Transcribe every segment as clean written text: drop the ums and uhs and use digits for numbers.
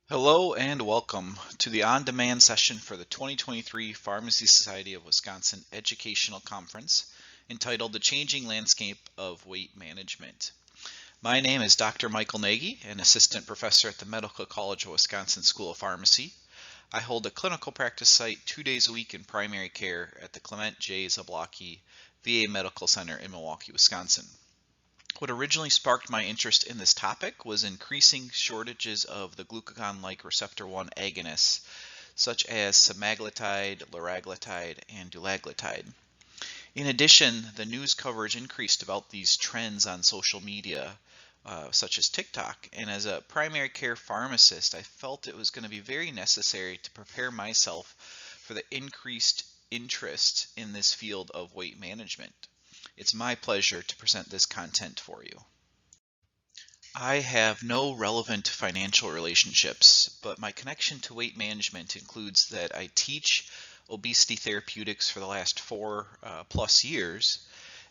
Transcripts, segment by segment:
Hello and welcome to the on-demand session for the 2023 Pharmacy Society of Wisconsin Educational Conference entitled The Changing Landscape of Weight Management. My name is Dr. Michael Nagy, an assistant professor at the Medical College of Wisconsin School of Pharmacy. I hold a clinical practice site 2 days a week in primary care at the Clement J. Zablocki VA Medical Center in Milwaukee, Wisconsin. What originally sparked my interest in this topic was increasing shortages of the glucagon-like receptor 1 agonists, such as semaglutide, liraglutide, and dulaglutide. In addition, the news coverage increased about these trends on social media, such as TikTok, and as a primary care pharmacist, I felt it was going to be very necessary to prepare myself for the increased interest in this field of weight management. It's my pleasure to present this content for you. I have no relevant financial relationships, but my connection to weight management includes that I teach obesity therapeutics for the last 4+ years,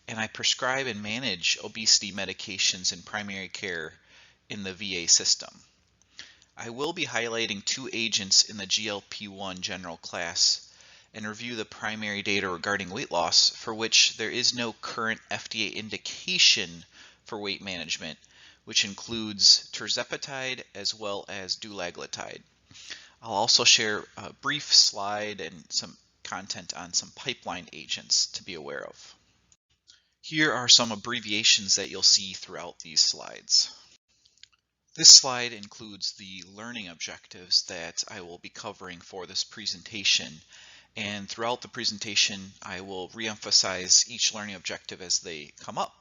and I prescribe and manage obesity medications in primary care in the VA system. I will be highlighting 2 agents in the GLP-1 general class and review the primary data regarding weight loss for which there is no current FDA indication for weight management, which includes tirzepatide as well as dulaglutide. I'll also share a brief slide and some content on some pipeline agents to be aware of. Here are some abbreviations that you'll see throughout these slides. This slide includes the learning objectives that I will be covering for this presentation. And throughout the presentation, I will reemphasize each learning objective as they come up.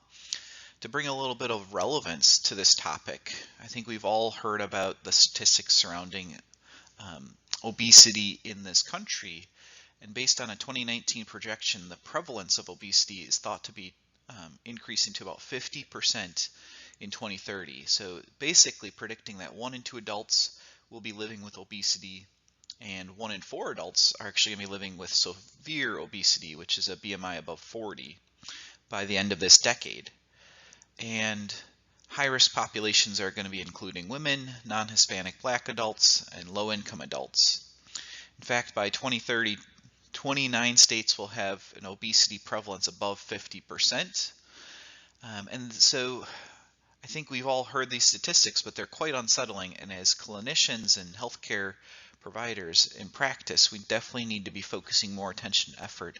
To bring a little bit of relevance to this topic, I think we've all heard about the statistics surrounding obesity in this country. And based on a 2019 projection, the prevalence of obesity is thought to be increasing to about 50% in 2030. So basically predicting that 1 in 2 adults will be living with obesity, and 1 in 4 adults are actually going to be living with severe obesity, which is a BMI above 40, by the end of this decade. And high-risk populations are going to be including women, non-Hispanic Black adults, and low-income adults. In fact, by 2030, 29 states will have an obesity prevalence above 50%. And so I think we've all heard these statistics, but they're quite unsettling. And as clinicians and healthcare providers in practice, we definitely need to be focusing more attention and effort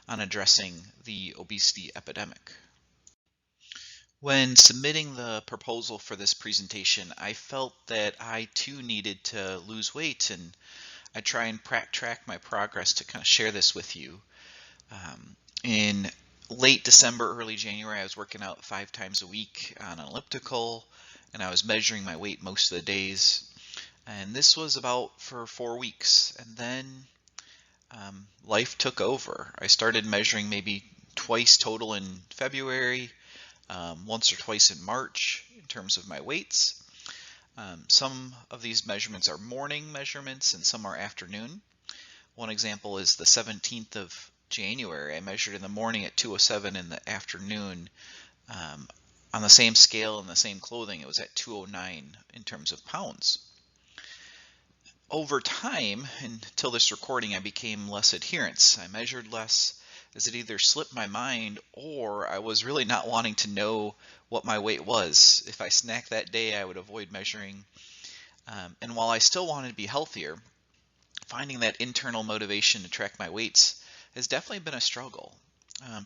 on addressing the obesity epidemic. When submitting the proposal for this presentation, I felt that I too needed to lose weight, and I try and track my progress to kind of share this with you. In late December, early January, I was working out 5 times a week on an elliptical, and I was measuring my weight most of the days. And this was about for 4 weeks, and then life took over. I started measuring maybe twice total in February, once or twice in March in terms of my weights. Some of these measurements are morning measurements and some are afternoon. One example is the 17th of January. I measured in the morning at 207, in the afternoon on the same scale and the same clothing, it was at 209 in terms of pounds. Over time, until this recording, I became less adherent. I measured less as it either slipped my mind or I was really not wanting to know what my weight was. If I snacked that day, I would avoid measuring. And while I still wanted to be healthier, finding that internal motivation to track my weights has definitely been a struggle.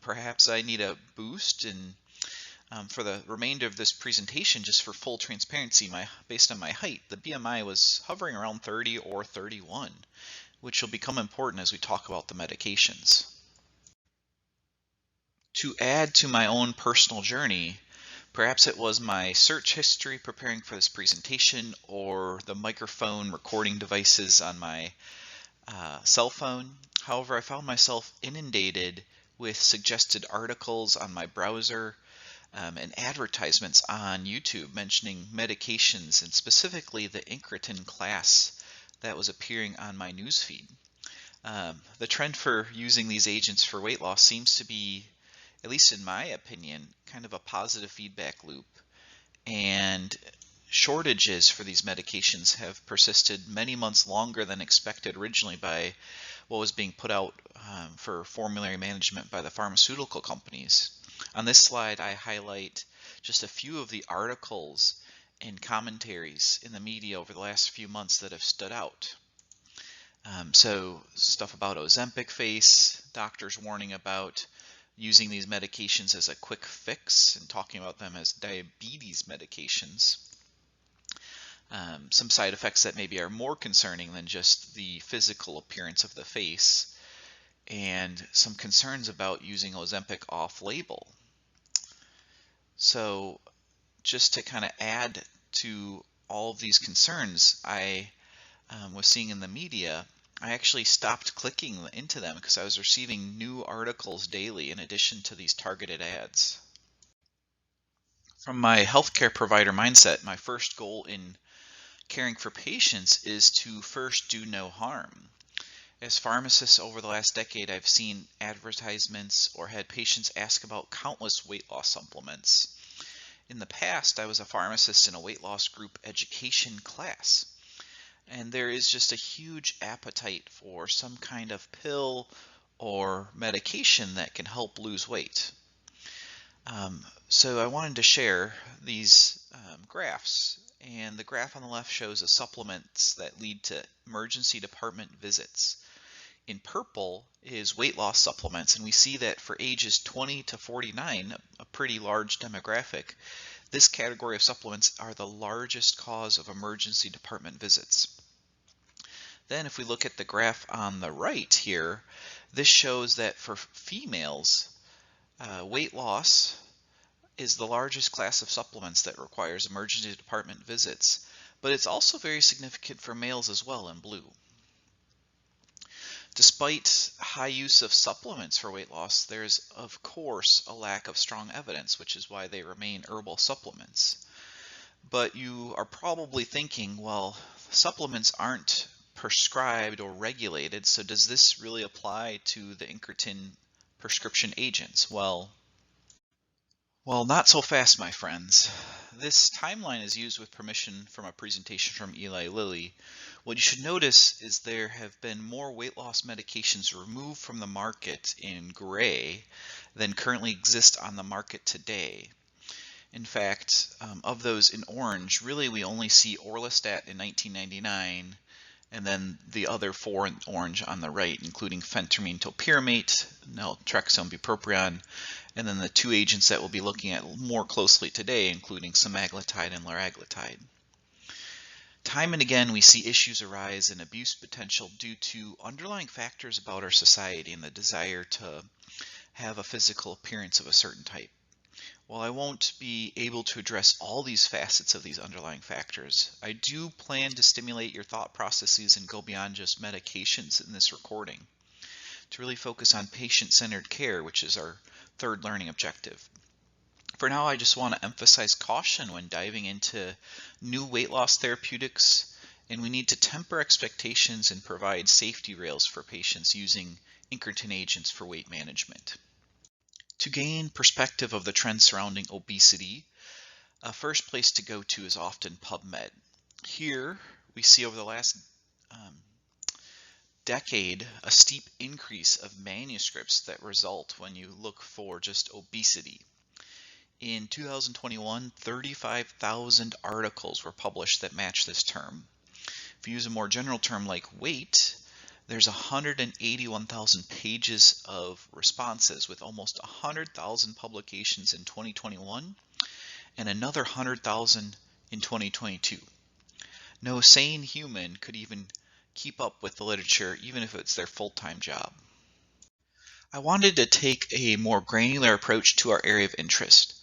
Perhaps I need a boost, and for the remainder of this presentation, just for full transparency, based on my height, the BMI was hovering around 30 or 31, which will become important as we talk about the medications. To add to my own personal journey, perhaps it was my search history preparing for this presentation or the microphone recording devices on my cell phone. However, I found myself inundated with suggested articles on my browser and advertisements on YouTube mentioning medications, and specifically the incretin class that was appearing on my newsfeed. The trend for using these agents for weight loss seems to be, at least in my opinion, kind of a positive feedback loop, and shortages for these medications have persisted many months longer than expected originally by what was being put out for formulary management by the pharmaceutical companies. On this slide, I highlight just a few of the articles and commentaries in the media over the last few months that have stood out. So stuff about Ozempic face, doctors warning about using these medications as a quick fix and talking about them as diabetes medications. Some side effects that maybe are more concerning than just the physical appearance of the face, and some concerns about using Ozempic off-label. So just to kind of add to all of these concerns I was seeing in the media, I actually stopped clicking into them because I was receiving new articles daily in addition to these targeted ads. From my healthcare provider mindset, my first goal in caring for patients is to first do no harm. As pharmacists over the last decade, I've seen advertisements or had patients ask about countless weight loss supplements. In the past, I was a pharmacist in a weight loss group education class, and there is just a huge appetite for some kind of pill or medication that can help lose weight. So I wanted to share these graphs, and the graph on the left shows the supplements that lead to emergency department visits. In purple is weight loss supplements, and we see that for ages 20 to 49, a pretty large demographic, this category of supplements are the largest cause of emergency department visits. Then if we look at the graph on the right here, this shows that for females, weight loss is the largest class of supplements that requires emergency department visits, but it's also very significant for males as well in blue. Despite high use of supplements for weight loss, there's of course a lack of strong evidence, which is why they remain herbal supplements. But you are probably thinking, well, supplements aren't prescribed or regulated, so does this really apply to the incretin prescription agents? Well, not so fast, my friends. This timeline is used with permission from a presentation from Eli Lilly. What you should notice is there have been more weight loss medications removed from the market in gray than currently exist on the market today. In fact, of those in orange, really we only see Orlistat in 1999, and then the other four in orange on the right, including phentermine topiramate, naltrexone bupropion, and then the two agents that we'll be looking at more closely today, including semaglutide and liraglutide. Time and again, we see issues arise and abuse potential due to underlying factors about our society and the desire to have a physical appearance of a certain type. While I won't be able to address all these facets of these underlying factors, I do plan to stimulate your thought processes and go beyond just medications in this recording to really focus on patient-centered care, which is our third learning objective. For now, I just want to emphasize caution when diving into new weight loss therapeutics, and we need to temper expectations and provide safety rails for patients using incretin agents for weight management. To gain perspective of the trends surrounding obesity, a first place to go to is often PubMed. Here, we see over the last decade a steep increase of manuscripts that result when you look for just obesity. In 2021, 35,000 articles were published that match this term. If you use a more general term like weight, there's 181,000 pages of responses with almost 100,000 publications in 2021 and another 100,000 in 2022. No sane human could even keep up with the literature, even if it's their full-time job. I wanted to take a more granular approach to our area of interest.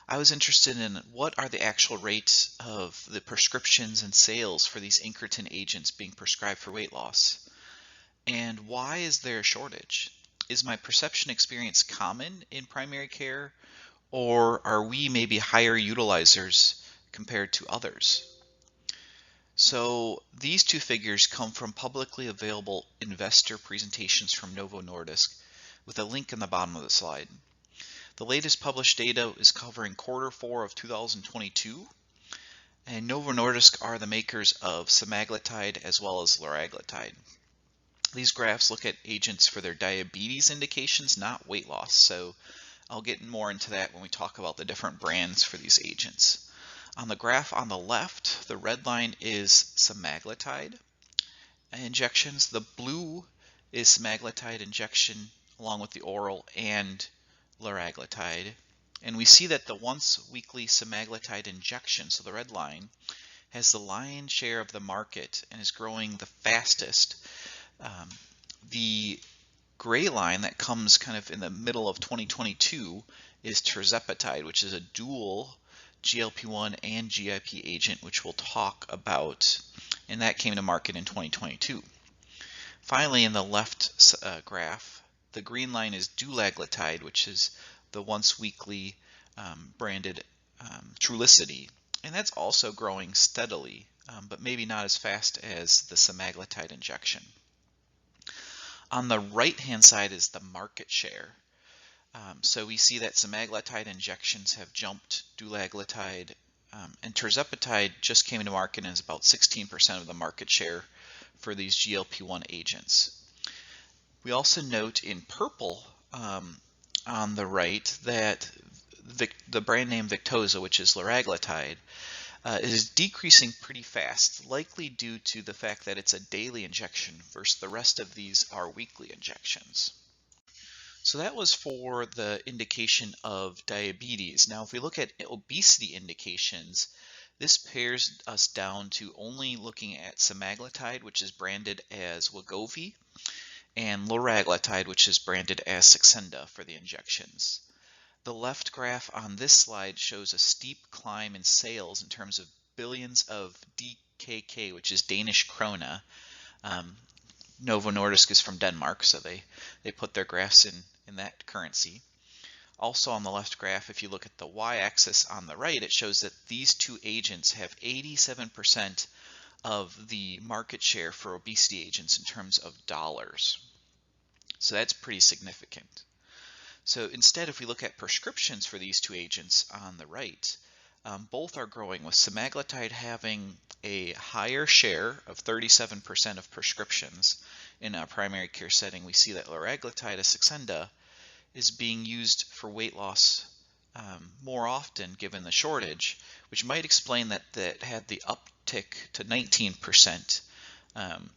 I was interested in what are the actual rates of the prescriptions and sales for these incretin agents being prescribed for weight loss. And why is there a shortage? Is my perception experience common in primary care, or are we maybe higher utilizers compared to others? So these two figures come from publicly available investor presentations from Novo Nordisk with a link in the bottom of the slide. The latest published data is covering Q4 of 2022, And Novo Nordisk are the makers of semaglutide as well as liraglutide. These graphs look at agents for their diabetes indications, not weight loss. So I'll get more into that when we talk about the different brands for these agents. On the graph on the left, the red line is semaglutide injections. The blue is semaglutide injection along with the oral and liraglutide. And we see that the once weekly semaglutide injection, so the red line, has the lion's share of the market and is growing the fastest. The gray line that comes kind of in the middle of 2022 is tirzepatide, which is a dual GLP-1 and GIP agent, which we'll talk about, and that came to market in 2022. Finally, in the left graph, the green line is dulaglutide, which is the once weekly branded Trulicity, and that's also growing steadily, but maybe not as fast as the semaglutide injection. On the right-hand side is the market share. So we see that semaglutide injections have jumped dulaglutide, and tirzepatide just came into market and is about 16% of the market share for these GLP-1 agents. We also note in purple on the right that the brand name Victoza, which is liraglutide, is decreasing pretty fast, likely due to the fact that it's a daily injection versus the rest of these are weekly injections. So that was for the indication of diabetes. Now, if we look at obesity indications, this pares us down to only looking at semaglutide, which is branded as Wegovy, and liraglutide, which is branded as Saxenda for the injections. The left graph on this slide shows a steep climb in sales in terms of billions of DKK, which is Danish krona. Novo Nordisk is from Denmark, so they put their graphs in that currency. Also on the left graph, if you look at the y-axis on the right, it shows that these two agents have 87% of the market share for obesity agents in terms of dollars. So that's pretty significant. So instead, if we look at prescriptions for these two agents on the right, both are growing, with semaglutide having a higher share of 37% of prescriptions in a primary care setting. We see that liraglutide, as Saxenda, is being used for weight loss more often given the shortage, which might explain that had the uptick to 19%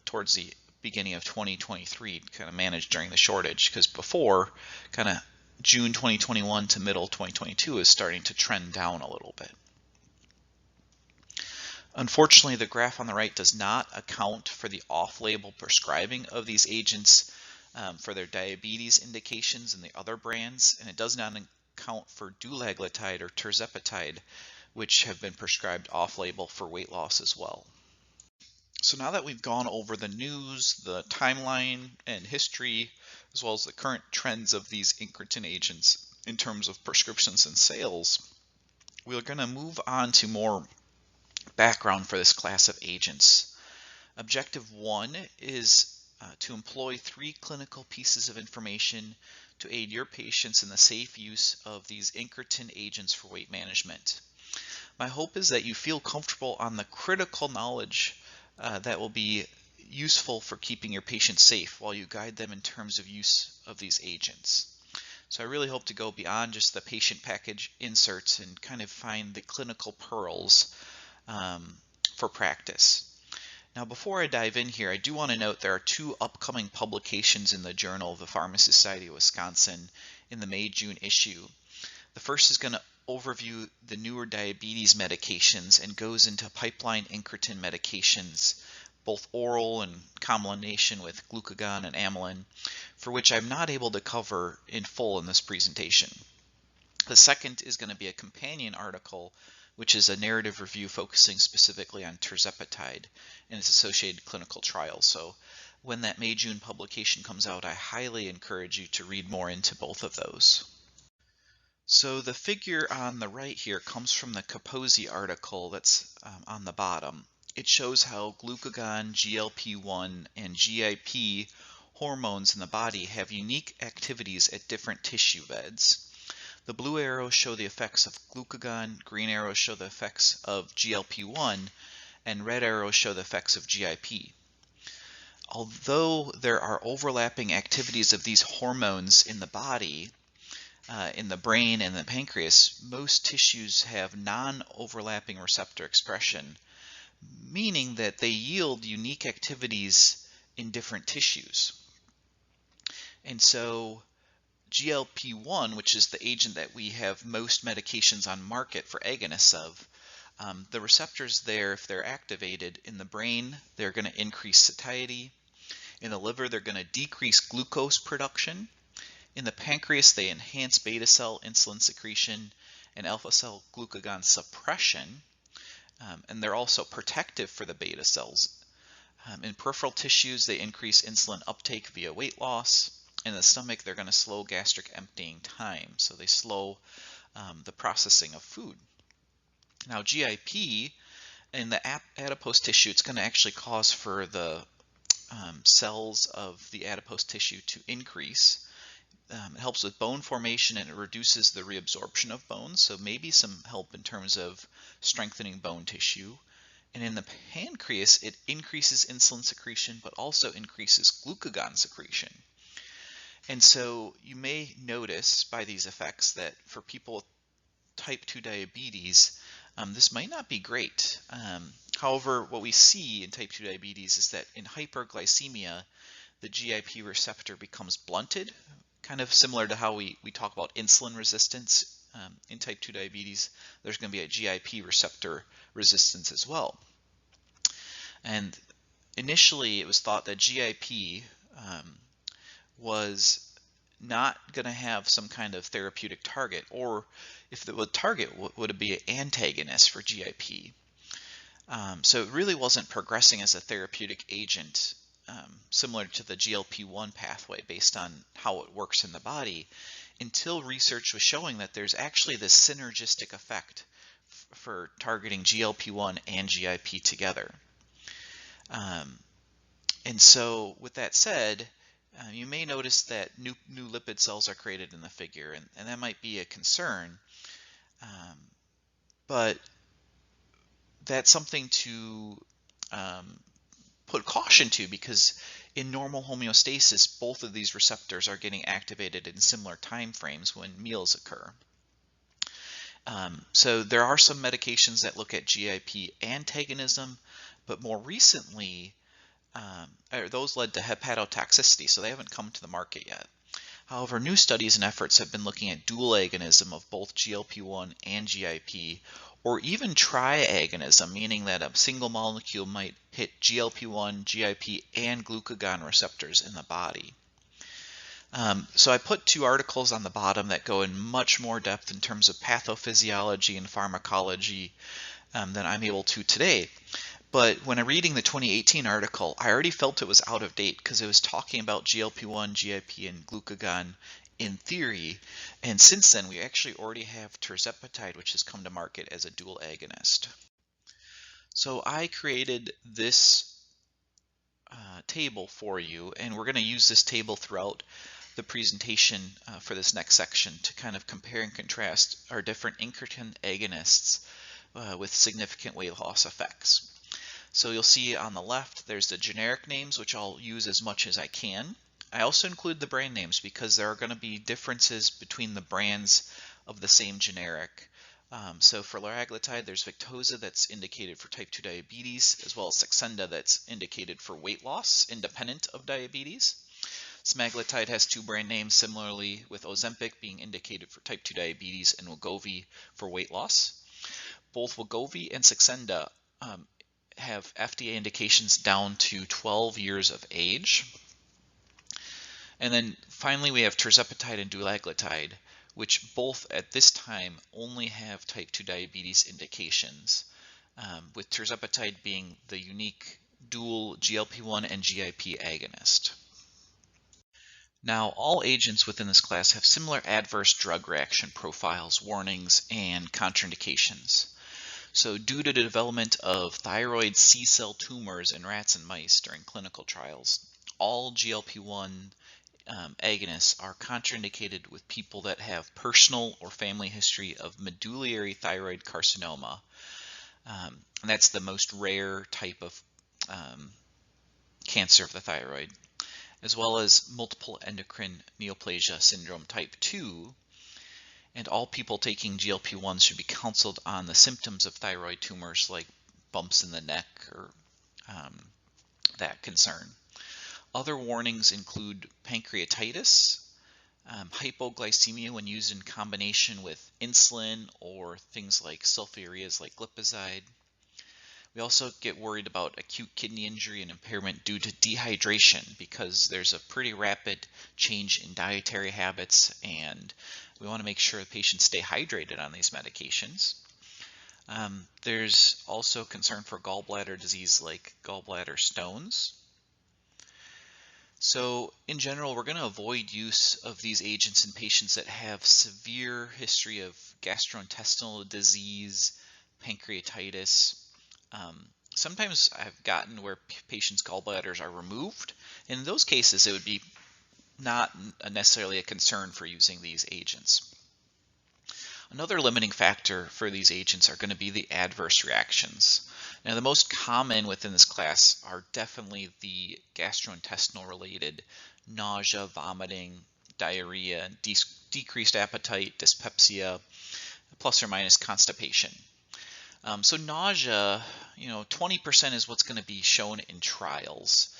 towards the beginning of 2023, kind of managed during the shortage, because before kind of June 2021 to middle 2022 is starting to trend down a little bit. Unfortunately, the graph on the right does not account for the off-label prescribing of these agents for their diabetes indications and the other brands, and it does not account for dulaglutide or tirzepatide, which have been prescribed off-label for weight loss as well. So now that we've gone over the news, the timeline and history, as well as the current trends of these incretin agents in terms of prescriptions and sales, we're going to move on to more background for this class of agents. Objective 1 is to employ 3 clinical pieces of information to aid your patients in the safe use of these incretin agents for weight management. My hope is that you feel comfortable on the critical knowledge that will be useful for keeping your patients safe while you guide them in terms of use of these agents. So I really hope to go beyond just the patient package inserts and kind of find the clinical pearls for practice. Now, before I dive in here, I do want to note there are 2 upcoming publications in the Journal of the Pharmacy Society of Wisconsin in the May-June issue. The first is going to overview the newer diabetes medications and goes into pipeline incretin medications, both oral and combination with glucagon and amylin, for which I'm not able to cover in full in this presentation. The second is going to be a companion article, which is a narrative review focusing specifically on tirzepatide and its associated clinical trials. So when that May-June publication comes out, I highly encourage you to read more into both of those. So the figure on the right here comes from the Kaposi article that's on the bottom. It shows how glucagon, GLP-1, and GIP hormones in the body have unique activities at different tissue beds. The blue arrows show the effects of glucagon, green arrows show the effects of GLP-1, and red arrows show the effects of GIP. Although there are overlapping activities of these hormones in the body, in the brain and the pancreas, most tissues have non-overlapping receptor expression, meaning that they yield unique activities in different tissues. And so GLP-1, which is the agent that we have most medications on market for agonists of, the receptors there, if they're activated in the brain, they're going to increase satiety. In the liver, they're going to decrease glucose production. In the pancreas, they enhance beta cell insulin secretion and alpha cell glucagon suppression. And they're also protective for the beta cells. In peripheral tissues, they increase insulin uptake via weight loss. In the stomach, they're going to slow gastric emptying time, so they slow the processing of food. Now, GIP, in the adipose tissue, it's going to actually cause for the cells of the adipose tissue to increase. It helps with bone formation and it reduces the reabsorption of bones, so maybe some help in terms of strengthening bone tissue. And in the pancreas, it increases insulin secretion but also increases glucagon secretion. And so you may notice by these effects that for people with type 2 diabetes, this might not be great. However, what we see in type 2 diabetes is that in hyperglycemia, the GIP receptor becomes blunted, kind of similar to how we talk about insulin resistance in type 2 diabetes. There's going to be a GIP receptor resistance as well. And initially, it was thought that GIP was not going to have some kind of therapeutic target, or if the target would it be an antagonist for GIP. So it really wasn't progressing as a therapeutic agent, similar to the GLP-1 pathway based on how it works in the body, until research was showing that there's actually this synergistic effect for targeting GLP-1 and GIP together. And so with that said, you may notice that new lipid cells are created in the figure, and that might be a concern, but that's something to put caution to, because in normal homeostasis, both of these receptors are getting activated in similar time frames when meals occur. So there are some medications that look at GIP antagonism, but more recently, those led to hepatotoxicity, so they haven't come to the market yet. However, new studies and efforts have been looking at dual agonism of both GLP-1 and GIP, or even triagonism, meaning that a single molecule might hit GLP-1, GIP, and glucagon receptors in the body. So I put two articles on the bottom that go in much more depth in terms of pathophysiology and pharmacology than I'm able to today. But when I'm reading the 2018 article, I already felt it was out of date because it was talking about GLP-1, GIP, and glucagon in theory. And since then, we actually already have tirzepatide, which has come to market as a dual agonist. So I created this table for you, and we're going to use this table throughout the presentation for this next section to kind of compare and contrast our different incretin agonists with significant weight loss effects. So you'll see on the left there's the generic names, which I'll use as much as I can. I also include the brand names because there are going to be differences between the brands of the same generic. So for liraglutide, there's Victoza that's indicated for type 2 diabetes, as well as Saxenda that's indicated for weight loss independent of diabetes. Semaglutide has two brand names, similarly with Ozempic being indicated for type 2 diabetes and Wegovy for weight loss. Both Wegovy and Saxenda have FDA indications down to 12 years of age. And then finally we have tirzepatide and dulaglutide, which both at this time only have type 2 diabetes indications, with tirzepatide being the unique dual GLP-1 and GIP agonist. Now, all agents within this class have similar adverse drug reaction profiles, warnings, and contraindications. So due to the development of thyroid C-cell tumors in rats and mice during clinical trials, all GLP-1 agonists are contraindicated with people that have personal or family history of medullary thyroid carcinoma. And that's the most rare type of cancer of the thyroid, as well as multiple endocrine neoplasia syndrome type 2. And all people taking GLP-1s should be counseled on the symptoms of thyroid tumors like bumps in the neck or that concern. Other warnings include pancreatitis, hypoglycemia when used in combination with insulin or things like sulfurias like glipizide. We also get worried about acute kidney injury and impairment due to dehydration because there's a pretty rapid change in dietary habits, and we want to make sure the patients stay hydrated on these medications. There's also concern for gallbladder disease like gallbladder stones. So in general, we're going to avoid use of these agents in patients that have severe history of gastrointestinal disease, pancreatitis. Sometimes I've gotten where patients' gallbladders are removed. In those cases, it would be not necessarily a concern for using these agents. Another limiting factor for these agents are going to be the adverse reactions. Now, the most common within this class are definitely the gastrointestinal related nausea, vomiting, diarrhea, decreased appetite, dyspepsia, plus or minus constipation. So nausea, 20% is what's going to be shown in trials.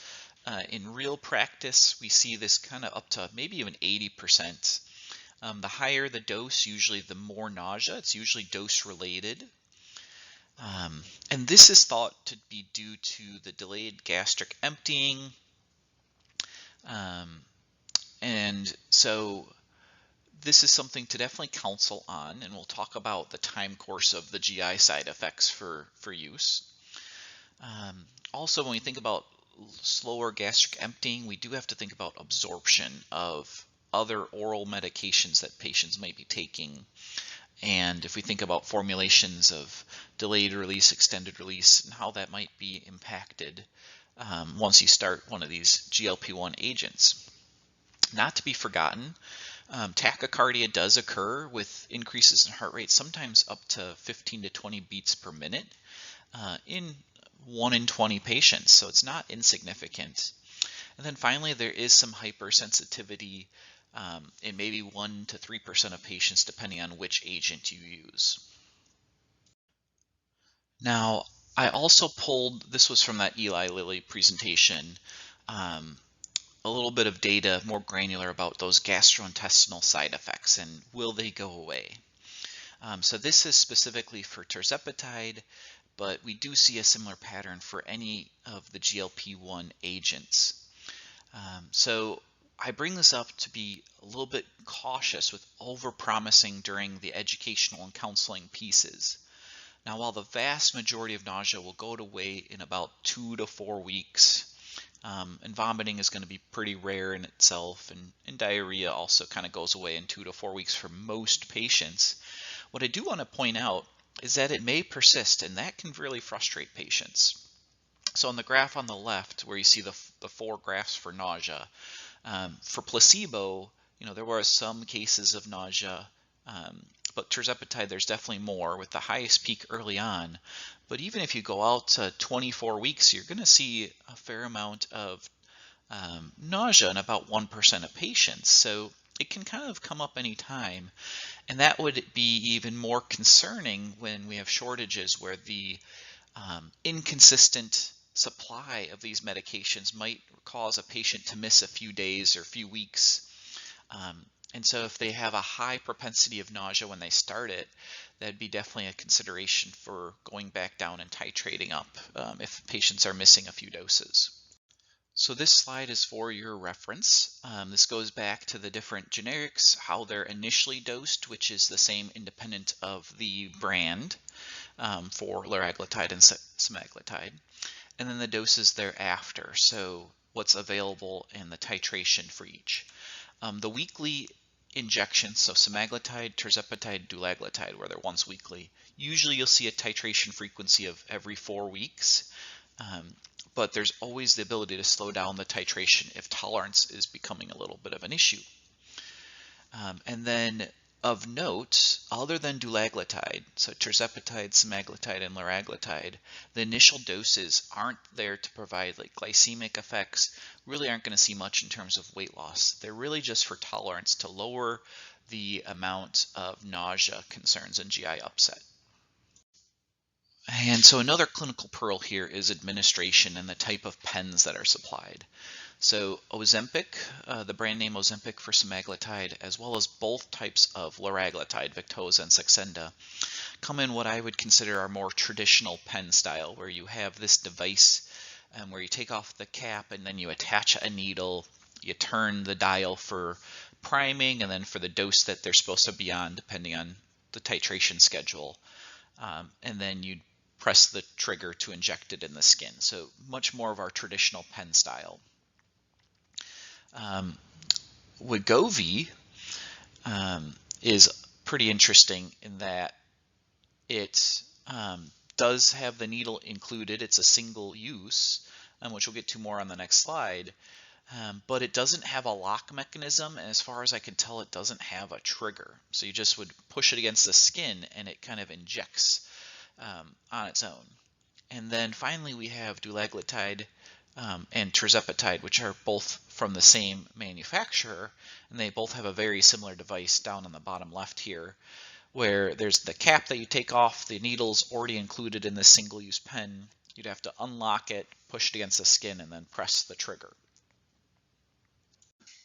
In real practice, we see this kind of up to maybe even 80%. The higher the dose, usually the more nausea. It's usually dose related. And this is thought to be due to the delayed gastric emptying. And so this is something to definitely counsel on, and we'll talk about the time course of the GI side effects for use. Also, when we think about slower gastric emptying, we do have to think about absorption of other oral medications that patients might be taking. And if we think about formulations of delayed release, extended release, and how that might be impacted once you start one of these GLP-1 agents. Not to be forgotten, tachycardia does occur with increases in heart rate, sometimes up to 15 to 20 beats per minute in 1 in 20 patients, so it's not insignificant. And then finally, there is some hypersensitivity in maybe 1 to 3% of patients, depending on which agent you use. Now, I also pulled, this was from that Eli Lilly presentation, a little bit of data more granular about those gastrointestinal side effects and will they go away. So this is specifically for tirzepatide, but we do see a similar pattern for any of the GLP-1 agents. So I bring this up to be a little bit cautious with over-promising during the educational and counseling pieces. Now, while the vast majority of nausea will go away in about 2 to 4 weeks, and vomiting is going to be pretty rare in itself, and diarrhea also kind of goes away in 2 to 4 weeks for most patients, what I do want to point out is that it may persist, and that can really frustrate patients. So on the graph on the left, where you see the 4 graphs for nausea, for placebo, there were some cases of nausea, but tirzepatide, there's definitely more with the highest peak early on. But even if you go out to 24 weeks, you're going to see a fair amount of nausea in about 1% of patients. So it can kind of come up anytime. And that would be even more concerning when we have shortages where the inconsistent supply of these medications might cause a patient to miss a few days or a few weeks. And so if they have a high propensity of nausea when they start it, that'd be definitely a consideration for going back down and titrating up if patients are missing a few doses. So this slide is for your reference. This goes back to the different generics, how they're initially dosed, which is the same independent of the brand for liraglutide and semaglutide, and then the doses thereafter, so what's available and the titration for each. The weekly injections, so semaglutide, tirzepatide, dulaglutide, where they're once weekly, usually you'll see a titration frequency of every 4 weeks. but there's always the ability to slow down the titration if tolerance is becoming a little bit of an issue. And then of note, other than dulaglutide, so tirzepatide, semaglutide, and liraglutide, the initial doses aren't there to provide like glycemic effects, really aren't going to see much in terms of weight loss. They're really just for tolerance to lower the amount of nausea concerns and GI upset. And so another clinical pearl here is administration and the type of pens that are supplied. So Ozempic, the brand name Ozempic for semaglutide, as well as both types of liraglutide, Victoza and Saxenda, come in what I would consider our more traditional pen style, where you have this device where you take off the cap and then you attach a needle, you turn the dial for priming and then for the dose that they're supposed to be on, depending on the titration schedule, and then you press the trigger to inject it in the skin. So much more of our traditional pen style. Wegovy is pretty interesting in that it does have the needle included. It's a single use, which we'll get to more on the next slide, but it doesn't have a lock mechanism, and as far as I can tell, it doesn't have a trigger. So you just would push it against the skin and it kind of injects on its own. And then finally we have dulaglutide and tirzepatide, which are both from the same manufacturer, and they both have a very similar device down on the bottom left here, where there's the cap that you take off, the needle's already included in this single-use pen. You'd have to unlock it, push it against the skin, and then press the trigger.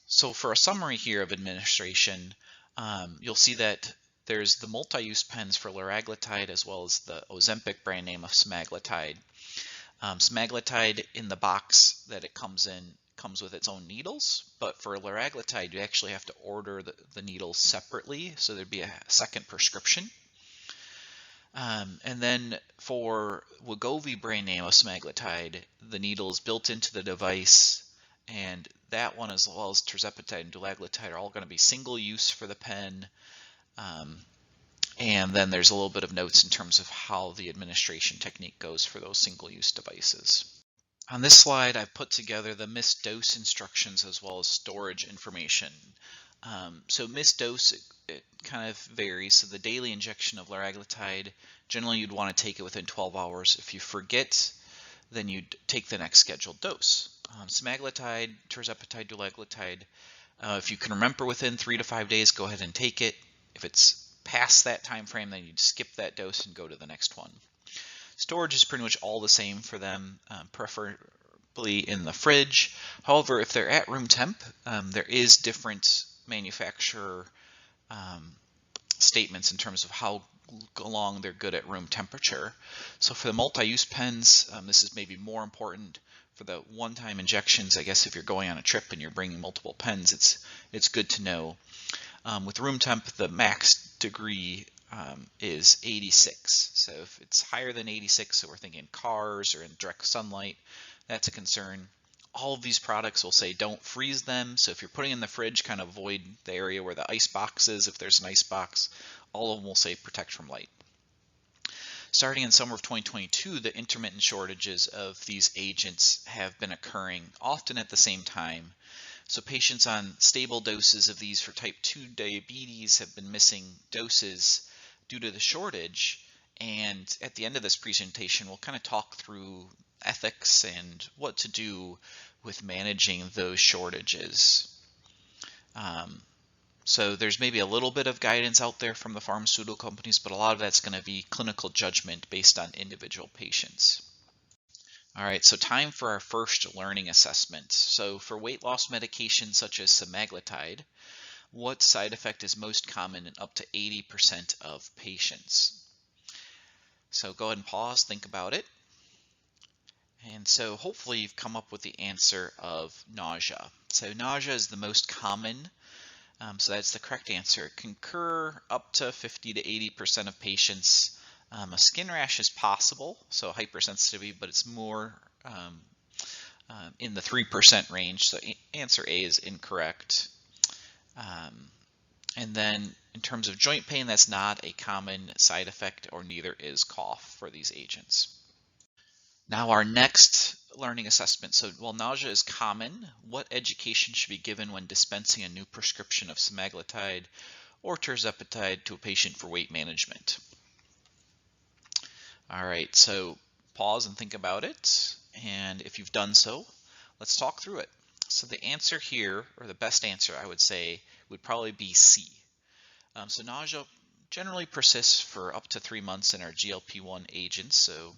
So for a summary here of administration, you'll see that there's the multi-use pens for liraglutide as well as the Ozempic brand name of semaglutide. Semaglutide in the box that it comes in comes with its own needles, but for liraglutide you actually have to order the needles separately, so there'd be a second prescription. And then for Wegovy brand name of semaglutide, the needle is built into the device, and that one as well as tirzepatide and dulaglutide are all going to be single use for the pen. And then there's a little bit of notes in terms of how the administration technique goes for those single-use devices. On this slide, I've put together the missed dose instructions as well as storage information. So missed dose, it kind of varies. So the daily injection of liraglutide, generally you'd want to take it within 12 hours. If you forget, then you'd take the next scheduled dose. Semaglutide, tirzepatide, dulaglutide, if you can remember within 3 to 5 days, go ahead and take it. If it's past that time frame, then you'd skip that dose and go to the next one. Storage is pretty much all the same for them, preferably in the fridge. However, if they're at room temp, there is different manufacturer statements in terms of how long they're good at room temperature. So for the multi-use pens, this is maybe more important. For the one-time injections, I guess if you're going on a trip and you're bringing multiple pens, it's good to know. With room temp, the max degree is 86. So if it's higher than 86, so we're thinking cars or in direct sunlight, that's a concern. All of these products will say don't freeze them. So if you're putting in the fridge, kind of avoid the area where the ice box is. If there's an ice box, all of them will say protect from light. Starting in summer of 2022, the intermittent shortages of these agents have been occurring often at the same time. So patients on stable doses of these for type 2 diabetes have been missing doses due to the shortage. And at the end of this presentation, we'll kind of talk through ethics and what to do with managing those shortages. So there's maybe a little bit of guidance out there from the pharmaceutical companies, but a lot of that's going to be clinical judgment based on individual patients. All right, so time for our first learning assessment. So for weight loss medications such as semaglutide, what side effect is most common in up to 80% of patients? So go ahead and pause, think about it. And so hopefully you've come up with the answer of nausea. So nausea is the most common, so that's the correct answer. It can occur up to 50 to 80% of patients. A skin rash is possible, so hypersensitivity, but it's more in the 3% range, so answer A is incorrect. And then in terms of joint pain, that's not a common side effect, or neither is cough for these agents. Now our next learning assessment. So while nausea is common, what education should be given when dispensing a new prescription of semaglutide or tirzepatide to a patient for weight management? All right, so pause and think about it. And if you've done so, let's talk through it. So the answer here, or the best answer I would say, would probably be C. So nausea generally persists for up to 3 months in our GLP-1 agents. So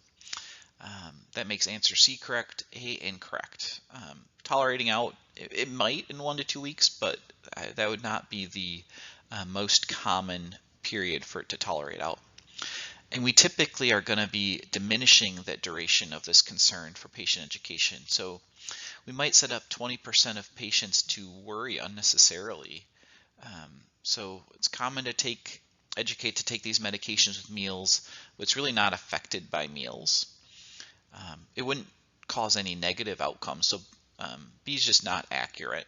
that makes answer C correct, A incorrect. Tolerating out, it might in 1 to 2 weeks, but that would not be the most common period for it to tolerate out. And we typically are going to be diminishing the duration of this concern for patient education. So we might set up 20% of patients to worry unnecessarily. So it's common to educate to take these medications with meals, but it's really not affected by meals. It wouldn't cause any negative outcomes. So B is just not accurate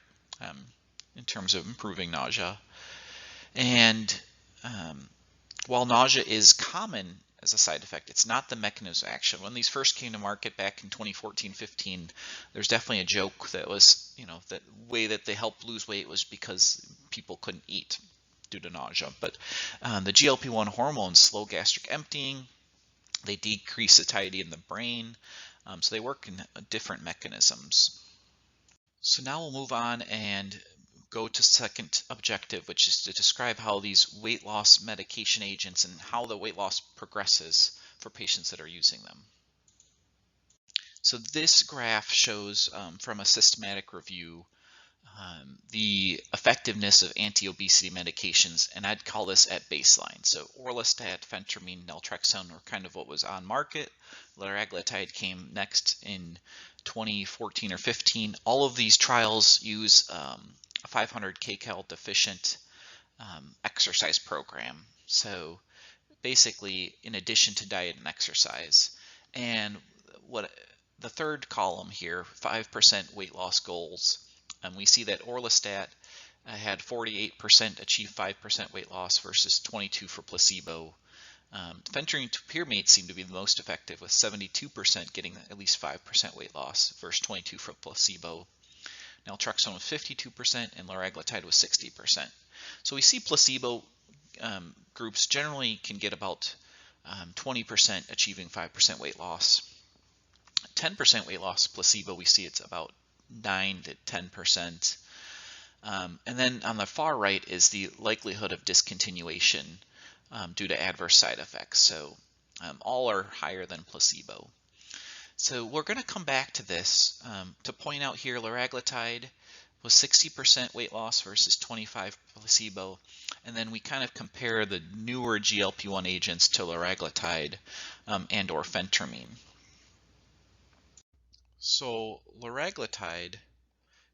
in terms of improving nausea. And while nausea is common as a side effect, it's not the mechanism of action. When these first came to market back in 2014-15, there's definitely a joke that was, that way that they helped lose weight was because people couldn't eat due to nausea. But the GLP-1 hormones slow gastric emptying, they decrease satiety in the brain, so they work in different mechanisms. So now we'll move on and go to second objective, which is to describe how these weight loss medication agents and how the weight loss progresses for patients that are using them. So this graph shows from a systematic review the effectiveness of anti-obesity medications, and I'd call this at baseline. So orlistat, phentermine, naltrexone were kind of what was on market. Liraglutide came next in 2014 or 15. All of these trials use a 500 kcal deficient exercise program. So basically, in addition to diet and exercise. And what the third column here, 5% weight loss goals. We see that orlistat had 48% achieve 5% weight loss versus 22% for placebo. Phentermine pyramate seemed to be the most effective, with 72% getting at least 5% weight loss versus 22% for placebo. Naltrexone was 52% and liraglutide was 60%. So we see placebo groups generally can get about 20% achieving 5% weight loss. 10% weight loss placebo, we see it's about 9 to 10%. And then on the far right is the likelihood of discontinuation due to adverse side effects. So all are higher than placebo. So we're going to come back to this to point out here liraglutide was 60% weight loss versus 25% placebo. And then we kind of compare the newer GLP-1 agents to liraglutide and or phentermine. So liraglutide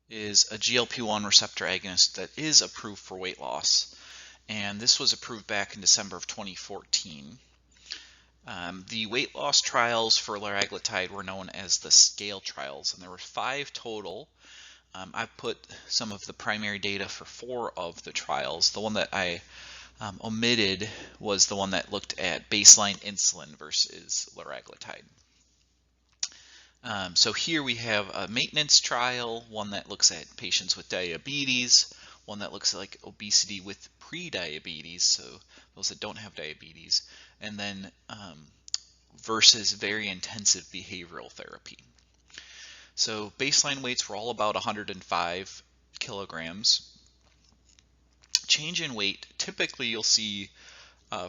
is a GLP-1 receptor agonist that is approved for weight loss. And this was approved back in December of 2014. The weight loss trials for liraglutide were known as the SCALE trials, and there were 5 total. I put some of the primary data for 4 of the trials. The one that I omitted was the one that looked at baseline insulin versus liraglutide. So here we have a maintenance trial, one that looks at patients with diabetes, one that looks like obesity with pre-diabetes, so those that don't have diabetes, and then versus very intensive behavioral therapy. So baseline weights were all about 105 kilograms. Change in weight, typically you'll see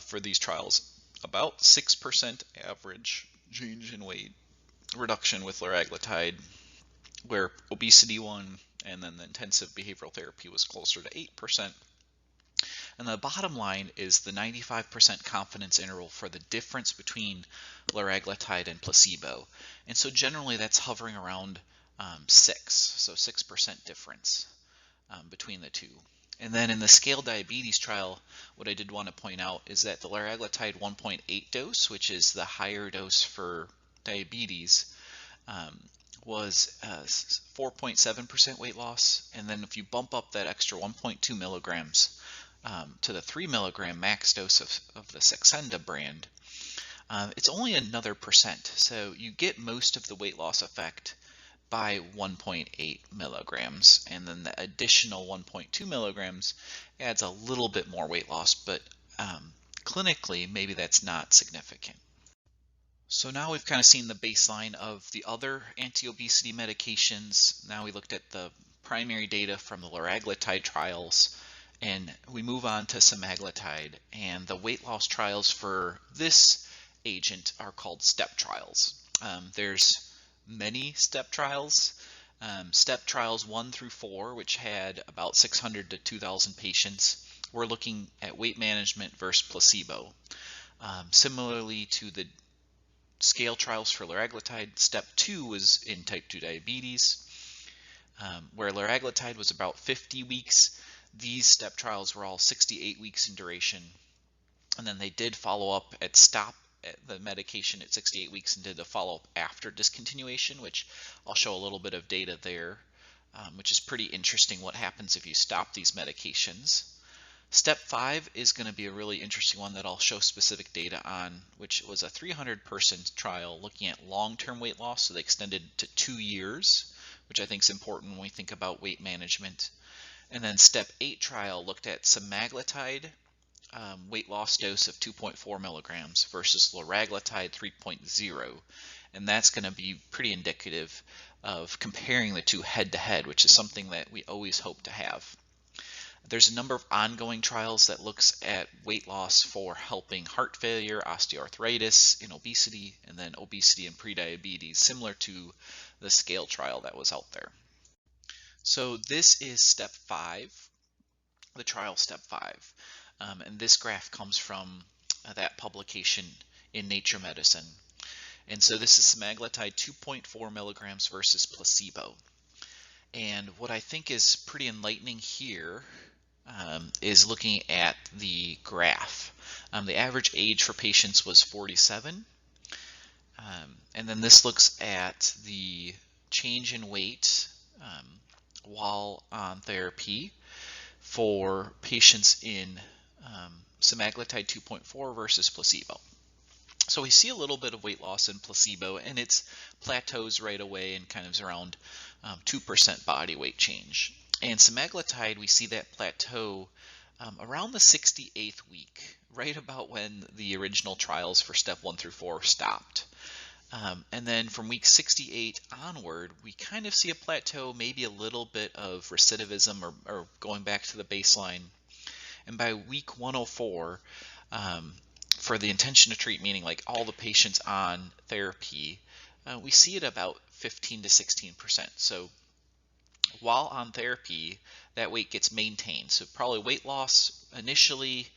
for these trials about 6% average change in weight reduction with liraglutide, where obesity won, and then the intensive behavioral therapy was closer to 8%. And the bottom line is the 95% confidence interval for the difference between liraglutide and placebo. And so generally that's hovering around 6, so 6% difference between the two. And then in the SCALE diabetes trial, what I did want to point out is that the liraglutide 1.8 dose, which is the higher dose for diabetes, was 4.7% weight loss. And then if you bump up that extra 1.2 milligrams to the 3 milligram max dose of the Saxenda brand, It's only another percent, so you get most of the weight loss effect by 1.8 milligrams, and then the additional 1.2 milligrams adds a little bit more weight loss, but clinically, maybe that's not significant. So now we've kind of seen the baseline of the other anti-obesity medications. Now we looked at the primary data from the liraglutide trials, and we move on to semaglutide. And the weight loss trials for this agent are called STEP trials. There's many STEP trials. STEP trials 1 through 4, which had about 600 to 2,000 patients, were looking at weight management versus placebo. Similarly to the scale trials for liraglutide, step 2 was in type 2 diabetes, where liraglutide was about 50 weeks. These step trials were all 68 weeks in duration, and then they did follow up at the medication at 68 weeks and did a follow-up after discontinuation, which I'll show a little bit of data there, which is pretty interesting what happens if you stop these medications. Step 5 is going to be a really interesting one that I'll show specific data on, which was a 300-person trial looking at long-term weight loss, so they extended to 2 years, which I think is important when we think about weight management. And then Step 8 trial looked at semaglutide, weight loss dose of 2.4 milligrams versus liraglutide 3.0, and that's going to be pretty indicative of comparing the two head-to-head, which is something that we always hope to have. There's a number of ongoing trials that looks at weight loss for helping heart failure, osteoarthritis, and obesity, and then obesity and prediabetes, similar to the scale trial that was out there. So this is step 5, the trial step 5. And this graph comes from that publication in Nature Medicine. And so this is semaglutide 2.4 milligrams versus placebo. And what I think is pretty enlightening here is looking at the graph. The average age for patients was 47. And then this looks at the change in weight while on therapy for patients in semaglutide 2.4 versus placebo. So we see a little bit of weight loss in placebo, and it plateaus right away and kind of is around 2% body weight change. And semaglutide, we see that plateau around the 68th week, right about when the original trials for step 1 through 4 stopped. And then from week 68 onward, we kind of see a plateau, maybe a little bit of recidivism or going back to the baseline. And by week 104, for the intention to treat, meaning like all the patients on therapy, we see it about 15 to 16%. So while on therapy, that weight gets maintained. So probably weight loss initially,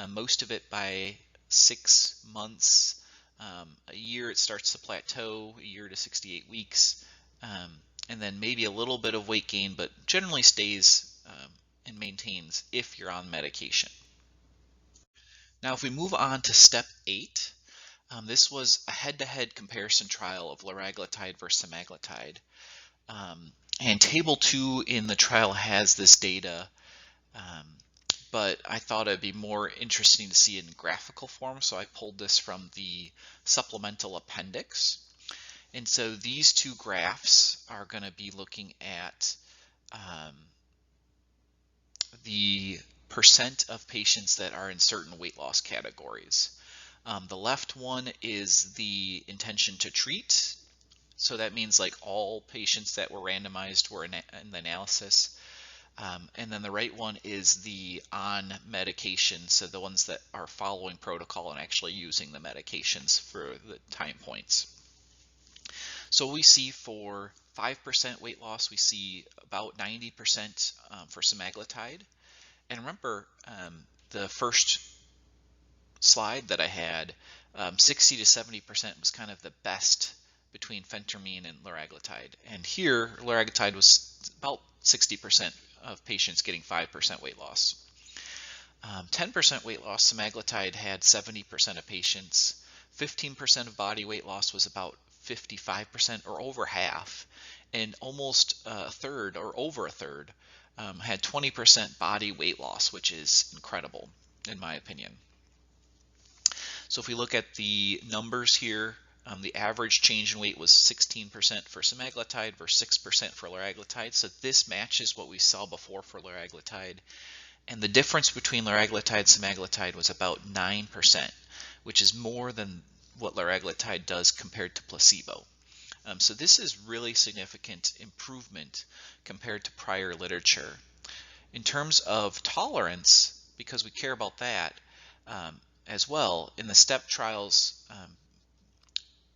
most of it by 6 months. A year it starts to plateau, a year to 68 weeks, and then maybe a little bit of weight gain, but generally stays and maintains if you're on medication. Now if we move on to step 8, this was a head-to-head comparison trial of liraglutide versus semaglutide. And table 2 in the trial has this data, but I thought it'd be more interesting to see in graphical form, so I pulled this from the supplemental appendix. And so these two graphs are going to be looking at the percent of patients that are in certain weight loss categories. The left one is the intention to treat. So that means like all patients that were randomized were in the analysis. And then the right one is the on medication, so the ones that are following protocol and actually using the medications for the time points. So we see for 5% weight loss, we see about 90% for semaglutide. And remember, the first slide that I had, 60 to 70% was kind of the best between phentermine and liraglutide. And here, liraglutide was about 60% of patients getting 5% weight loss. 10% weight loss, semaglutide had 70% of patients. 15% of body weight loss was about 55% or over half. And almost a third or over a third had 20% body weight loss, which is incredible in my opinion. So if we look at the numbers here, the average change in weight was 16% for semaglutide versus 6% for liraglutide. So this matches what we saw before for liraglutide. And the difference between liraglutide and semaglutide was about 9%, which is more than what liraglutide does compared to placebo. So this is really significant improvement compared to prior literature. In terms of tolerance, because we care about that as well, in the STEP trials,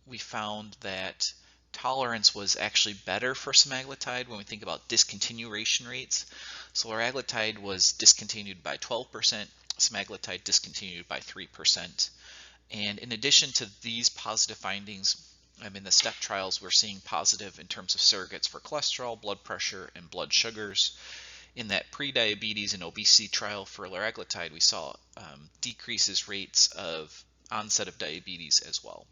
we found that tolerance was actually better for semaglutide when we think about discontinuation rates. So liraglutide was discontinued by 12%, semaglutide discontinued by 3%. And in addition to these positive findings, in the STEP trials, we're seeing positive in terms of surrogates for cholesterol, blood pressure, and blood sugars. In that pre-diabetes and obesity trial for liraglutide, we saw decreases rates of onset of diabetes as well.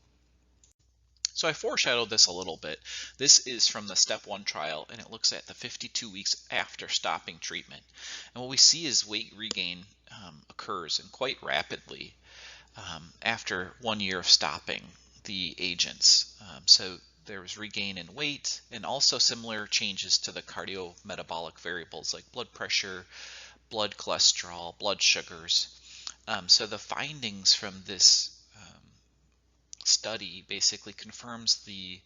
So I foreshadowed this a little bit. This is from the STEP 1 trial, and it looks at the 52 weeks after stopping treatment. And what we see is weight regain occurs, and quite rapidly, after 1 year of stopping the agents. So there was regain in weight and also similar changes to the cardiometabolic variables like blood pressure, blood cholesterol, blood sugars. So the findings from this study basically confirms the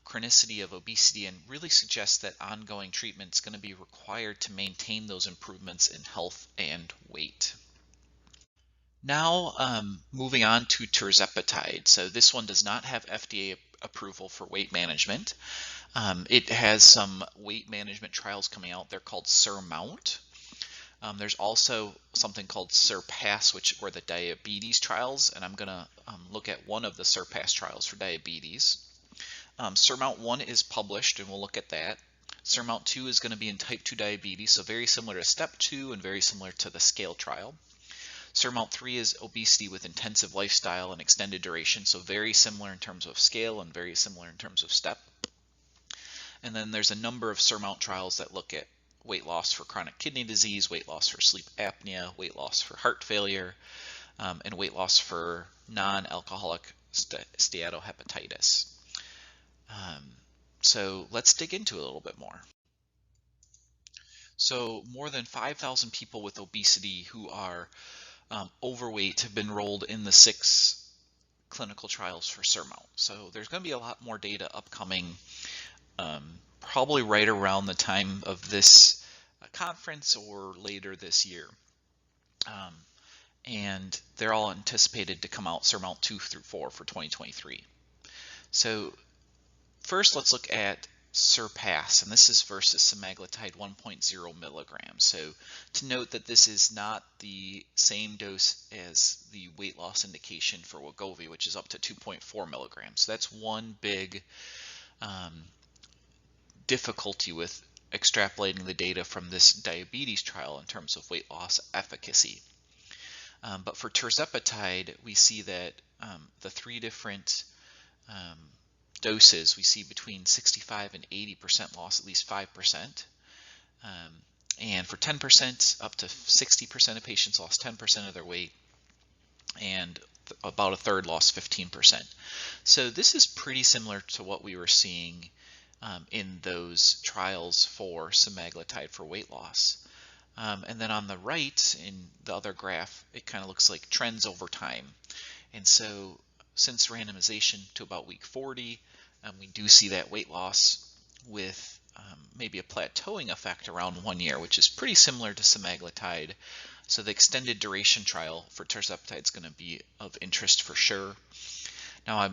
chronicity of obesity and really suggests that ongoing treatment is going to be required to maintain those improvements in health and weight. Now, moving on to tirzepatide. So this one does not have FDA approval for weight management. It has some weight management trials coming out. They're called SURMOUNT. There's also something called SURPASS, which were the diabetes trials, and I'm going to look at one of the SURPASS trials for diabetes. SURMOUNT 1 is published, and we'll look at that. SURMOUNT 2 is going to be in type 2 diabetes, so very similar to STEP 2 and very similar to the SCALE trial. SURMOUNT 3 is obesity with intensive lifestyle and extended duration, so very similar in terms of SCALE and very similar in terms of STEP. And then there's a number of SURMOUNT trials that look at weight loss for chronic kidney disease, weight loss for sleep apnea, weight loss for heart failure, and weight loss for non-alcoholic steatohepatitis. So let's dig into it a little bit more. So more than 5,000 people with obesity who are overweight have been enrolled in the 6 clinical trials for SURMOUNT. So there's going to be a lot more data upcoming, probably right around the time of this conference or later this year. And they're all anticipated to come out SURMOUNT 2 through 4 for 2023. So first let's look at SURPASS, and this is versus semaglutide 1.0 milligrams. So to note that this is not the same dose as the weight loss indication for Wegovy, which is up to 2.4 milligrams. So that's one big difficulty with extrapolating the data from this diabetes trial in terms of weight loss efficacy. But for tirzepatide, we see that the 3 different doses, we see between 65 and 80% loss, at least 5%. And for 10%, up to 60% of patients lost 10% of their weight, and about a third lost 15%. So this is pretty similar to what we were seeing in those trials for semaglutide for weight loss. And then on the right, in the other graph, it kind of looks like trends over time. And so since randomization to about week 40, we do see that weight loss with maybe a plateauing effect around 1 year, which is pretty similar to semaglutide. So the extended duration trial for tirzepatide is going to be of interest for sure. Now, I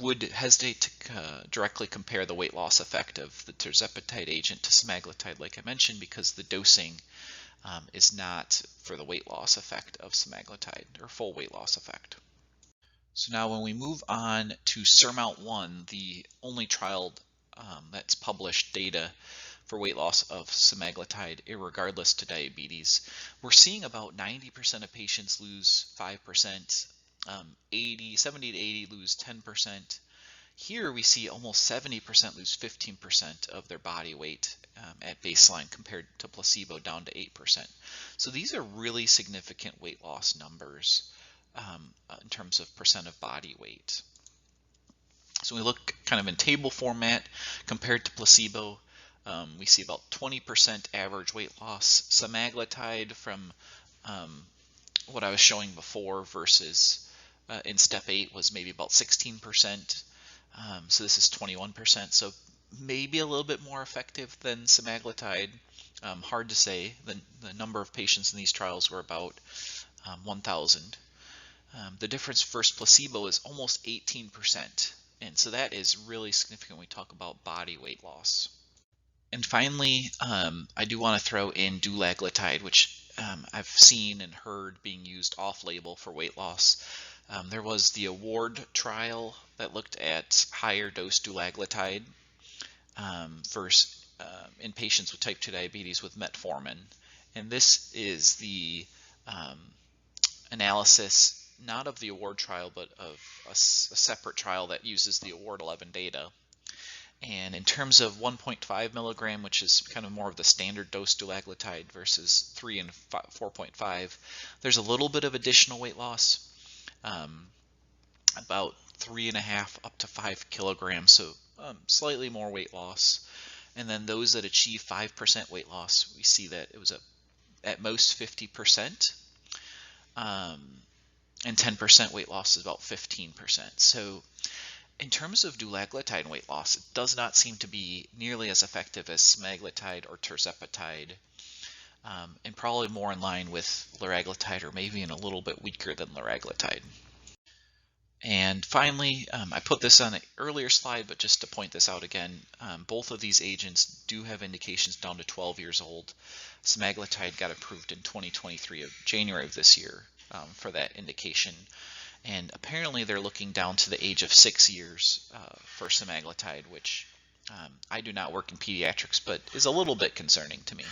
would hesitate to directly compare the weight loss effect of the tirzepatide agent to semaglutide, like I mentioned, because the dosing is not for the weight loss effect of semaglutide, or full weight loss effect. So now when we move on to SURMOUNT 1, the only trial that's published data for weight loss of semaglutide, irregardless to diabetes, we're seeing about 90% of patients lose 5%, 70 to 80 lose 10%. Here we see almost 70% lose 15% of their body weight at baseline compared to placebo, down to 8%. So these are really significant weight loss numbers in terms of percent of body weight. So we look kind of in table format compared to placebo. We see about 20% average weight loss. Semaglutide from what I was showing before versus in step 8 was maybe about 16%. So this is 21%. So maybe a little bit more effective than semaglutide. Hard to say. The number of patients in these trials were about 1,000. The difference versus placebo is almost 18%. And so that is really significant when we talk about body weight loss. And finally, I do want to throw in dulaglutide, which I've seen and heard being used off-label for weight loss. There was the award trial that looked at higher dose dulaglutide versus in patients with type 2 diabetes with metformin. And this is the analysis not of the award trial, but of a separate trial that uses the award 11 data. And in terms of 1.5 milligram, which is kind of more of the standard dose dulaglutide versus 3 and 4.5, there's a little bit of additional weight loss, about 3.5 up to 5 kilograms, so slightly more weight loss. And then those that achieve 5% weight loss, we see that it was at most 50%. And 10% weight loss is about 15%. So in terms of dulaglutide weight loss, it does not seem to be nearly as effective as semaglutide or tirzepatide, and probably more in line with liraglutide, or maybe even a little bit weaker than liraglutide. And finally, I put this on an earlier slide, but just to point this out again, both of these agents do have indications down to 12 years old. Semaglutide got approved in 2023 of January of this year for that indication. And apparently they're looking down to the age of 6 years for semaglutide, which I do not work in pediatrics, but is a little bit concerning to me.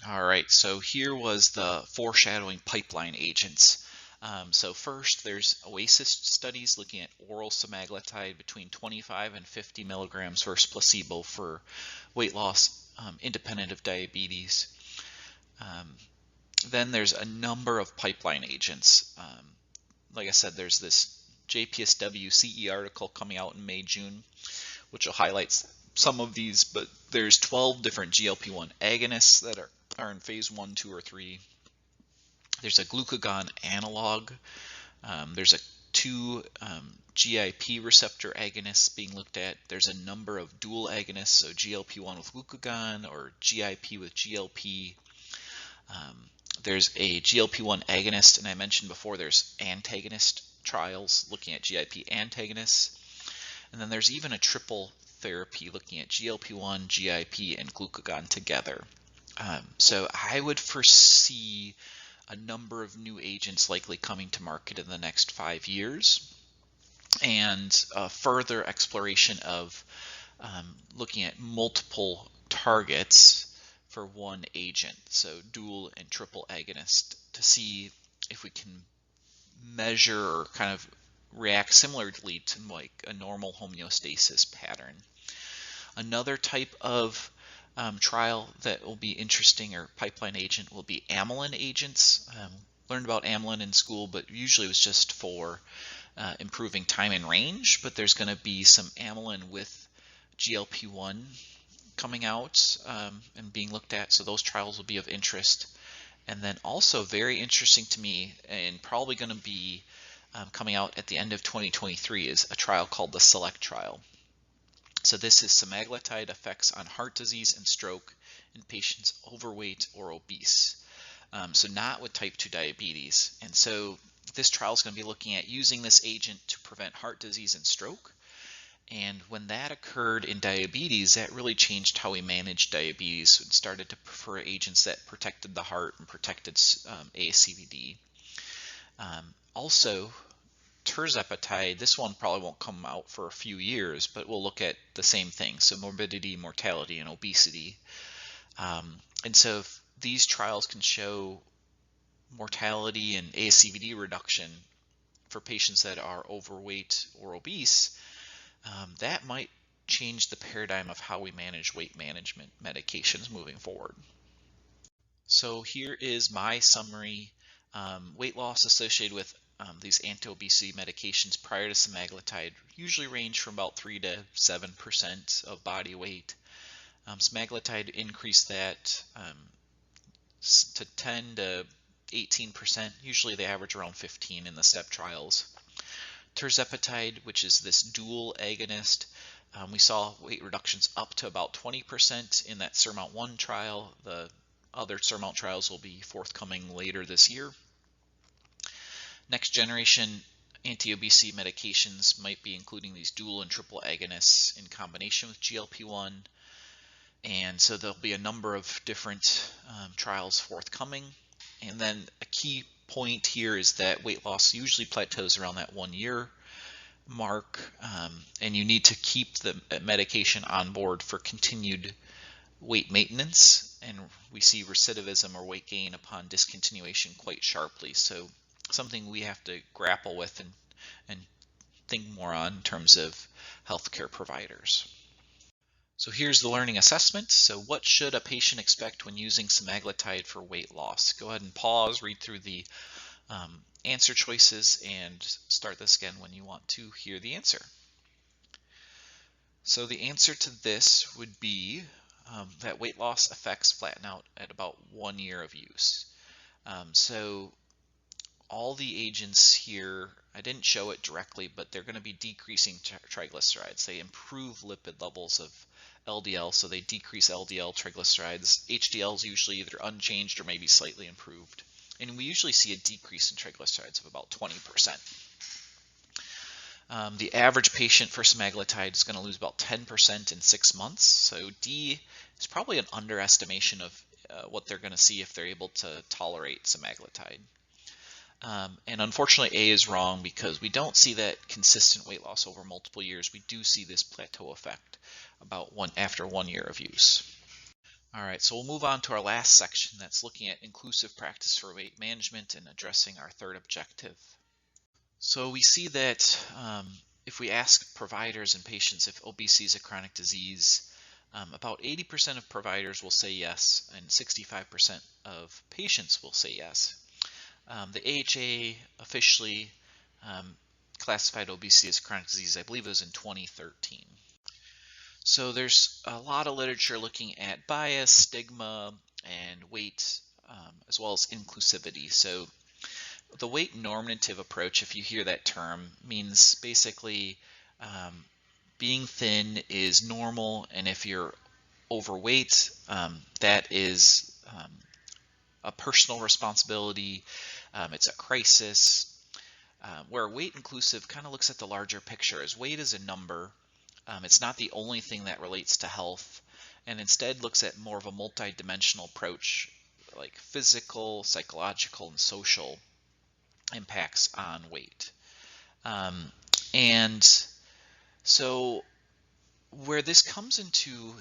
All right, so here was the foreshadowing pipeline agents. So first, there's OASIS studies looking at oral semaglutide between 25 and 50 milligrams versus placebo for weight loss independent of diabetes. Then there's a number of pipeline agents. Like I said, there's this JPSW CE article coming out in May, June, which will highlight some of these, but there's 12 different GLP-1 agonists that are in phase 1, 2, or 3. There's a glucagon analog. There's 2 GIP receptor agonists being looked at. There's a number of dual agonists, so GLP-1 with glucagon or GIP with GLP. There's a GLP-1 agonist, and I mentioned before there's antagonist trials looking at GIP antagonists. And then there's even a triple therapy looking at GLP-1, GIP, and glucagon together. So I would foresee a number of new agents likely coming to market in the next 5 years, and further exploration of looking at multiple targets for one agent, so dual and triple agonist, to see if we can measure or kind of react similarly to like a normal homeostasis pattern. Another type of trial that will be interesting, or pipeline agent, will be amylin agents. Learned about amylin in school, but usually it was just for improving time and range, but there's going to be some amylin with GLP-1 coming out and being looked at, so those trials will be of interest. And then also very interesting to me, and probably going to be coming out at the end of 2023, is a trial called the SELECT trial. So this is semaglutide effects on heart disease and stroke in patients overweight or obese. So not with type 2 diabetes. And so this trial is going to be looking at using this agent to prevent heart disease and stroke. And when that occurred in diabetes, that really changed how we managed diabetes and started to prefer agents that protected the heart and protected ASCVD. Also, tirzepatide, this one probably won't come out for a few years, but we'll look at the same thing, so morbidity, mortality, and obesity. And so if these trials can show mortality and ASCVD reduction for patients that are overweight or obese, that might change the paradigm of how we manage weight management medications moving forward. So here is my summary. Weight loss associated with these anti-obesity medications prior to semaglutide usually range from about 3 to 7% of body weight. Semaglutide increased that to 10 to 18%. Usually they average around 15 in the STEP trials. Tirzepatide, which is this dual agonist, we saw weight reductions up to about 20% in that SURMOUNT-1 trial. The other SURMOUNT trials will be forthcoming later this year. Next generation anti-obesity medications might be including these dual and triple agonists in combination with GLP-1. And so there'll be a number of different trials forthcoming. And then a key point here is that weight loss usually plateaus around that 1 year mark, and you need to keep the medication on board for continued weight maintenance. And we see recidivism or weight gain upon discontinuation quite sharply. So something we have to grapple with and think more on in terms of healthcare providers. So here's the learning assessment. So what should a patient expect when using semaglutide for weight loss? Go ahead and pause, read through the answer choices, and start this again when you want to hear the answer. So the answer to this would be that weight loss effects flatten out at about 1 year of use. So all the agents here, I didn't show it directly, but they're going to be decreasing triglycerides. They improve lipid levels of LDL, so they decrease LDL triglycerides. HDL is usually either unchanged or maybe slightly improved. And we usually see a decrease in triglycerides of about 20%. The average patient for semaglutide is going to lose about 10% in 6 months. So D is probably an underestimation of what they're going to see if they're able to tolerate semaglutide. And unfortunately, A is wrong because we don't see that consistent weight loss over multiple years. We do see this plateau effect after 1 year of use. All right, so we'll move on to our last section that's looking at inclusive practice for weight management and addressing our third objective. So we see that if we ask providers and patients if obesity is a chronic disease, about 80% of providers will say yes, and 65% of patients will say yes. The AHA officially classified obesity as a chronic disease, I believe it was in 2013. So there's a lot of literature looking at bias, stigma, and weight, as well as inclusivity. So the weight normative approach, if you hear that term, means basically being thin is normal, and if you're overweight, that is a personal responsibility. It's a crisis. Where weight inclusive kind of looks at the larger picture as weight is a number. It's not the only thing that relates to health, and instead looks at more of a multi-dimensional approach, like physical, psychological, and social impacts on weight. And so where this comes into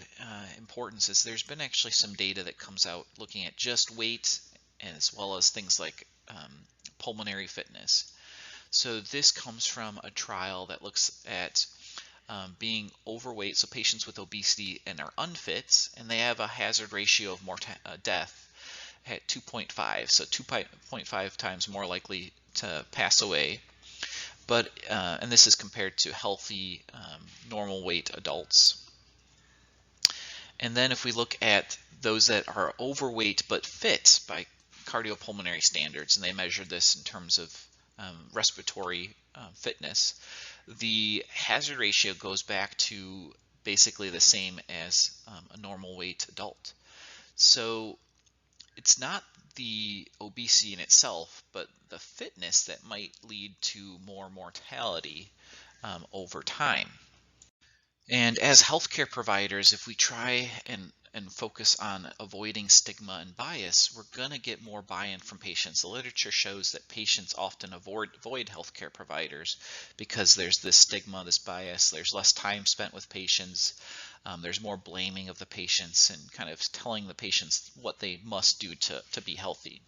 importance is there's been actually some data that comes out looking at just weight as well as things like pulmonary fitness. So this comes from a trial that looks at being overweight, so patients with obesity and are unfit, and they have a hazard ratio of death at 2.5, so 2.5 times more likely to pass away. But and this is compared to healthy, normal weight adults. And then if we look at those that are overweight but fit by cardiopulmonary standards, and they measured this in terms of respiratory fitness, the hazard ratio goes back to basically the same as a normal weight adult. So it's not the obesity in itself, but the fitness that might lead to more mortality over time. And as healthcare providers, if we try and focus on avoiding stigma and bias, we're going to get more buy-in from patients. The literature shows that patients often avoid healthcare providers because there's this stigma, this bias, there's less time spent with patients, there's more blaming of the patients and kind of telling the patients what they must do to be healthy.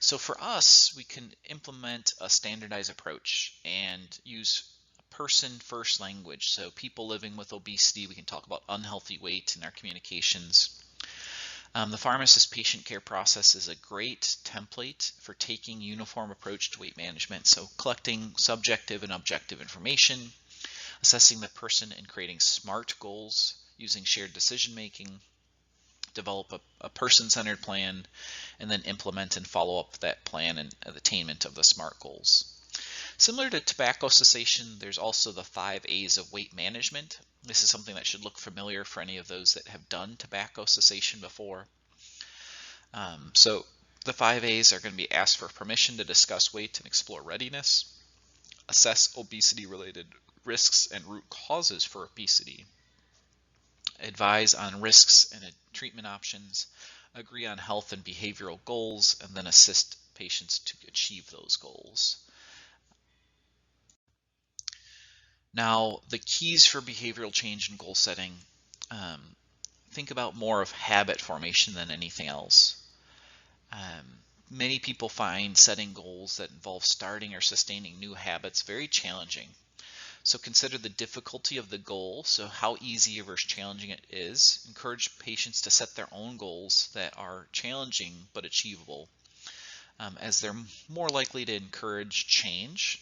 So for us, we can implement a standardized approach and use person first language. So people living with obesity, we can talk about unhealthy weight in our communications. The pharmacist patient care process is a great template for taking uniform approach to weight management. So collecting subjective and objective information, assessing the person and creating SMART goals using shared decision making, develop a person-centered plan, and then implement and follow up that plan and attainment of the SMART goals. Similar to tobacco cessation, there's also the 5 A's of weight management. This is something that should look familiar for any of those that have done tobacco cessation before. So the 5 A's are going to be ask for permission to discuss weight and explore readiness, assess obesity-related risks and root causes for obesity, advise on risks and treatment options, agree on health and behavioral goals, and then assist patients to achieve those goals. Now, the keys for behavioral change and goal setting, think about more of habit formation than anything else. Many people find setting goals that involve starting or sustaining new habits very challenging. So consider the difficulty of the goal, so how easy versus challenging it is. Encourage patients to set their own goals that are challenging but achievable, as they're more likely to encourage change.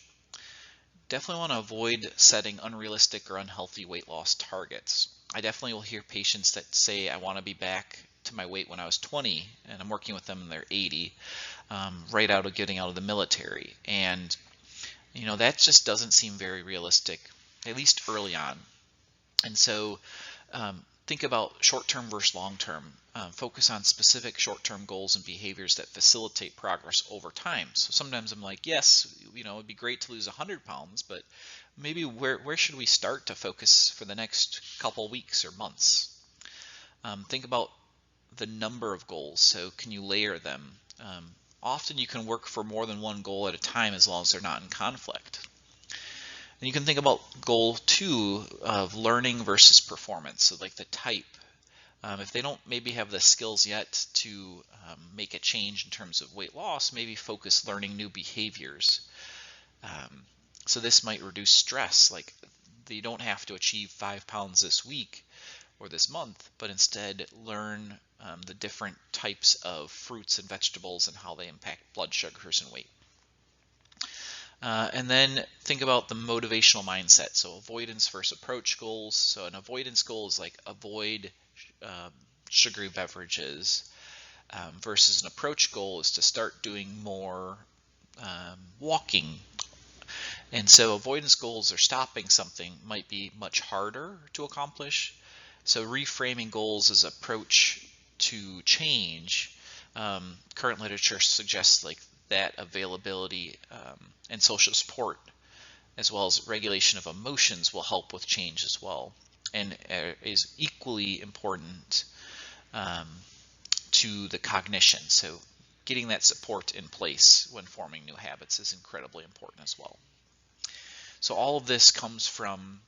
Definitely want to avoid setting unrealistic or unhealthy weight loss targets. I definitely will hear patients that say, I want to be back to my weight when I was 20, and I'm working with them and they're 80, right out of getting out of the military. And that just doesn't seem very realistic, at least early on. And so think about short-term versus long-term. Focus on specific short-term goals and behaviors that facilitate progress over time. So sometimes I'm like, yes, it'd be great to lose 100 pounds, but maybe where should we start to focus for the next couple weeks or months? Think about the number of goals. So can you layer them? Often you can work for more than one goal at a time as long as they're not in conflict. And you can think about goal 2 of learning versus performance. So like the type. If they don't maybe have the skills yet to make a change in terms of weight loss, maybe focus learning new behaviors. So this might reduce stress. Like they don't have to achieve 5 pounds this week or this month, but instead learn the different types of fruits and vegetables and how they impact blood sugars and weight. And then think about the motivational mindset. So avoidance versus approach goals. So an avoidance goal is like avoid sugary beverages, versus an approach goal is to start doing more walking. And so avoidance goals or stopping something might be much harder to accomplish. So reframing goals as approach to change. Current literature suggests like that availability and social support, as well as regulation of emotions, will help with change as well, and is equally important to the cognition. So getting that support in place when forming new habits is incredibly important as well. So all of this comes from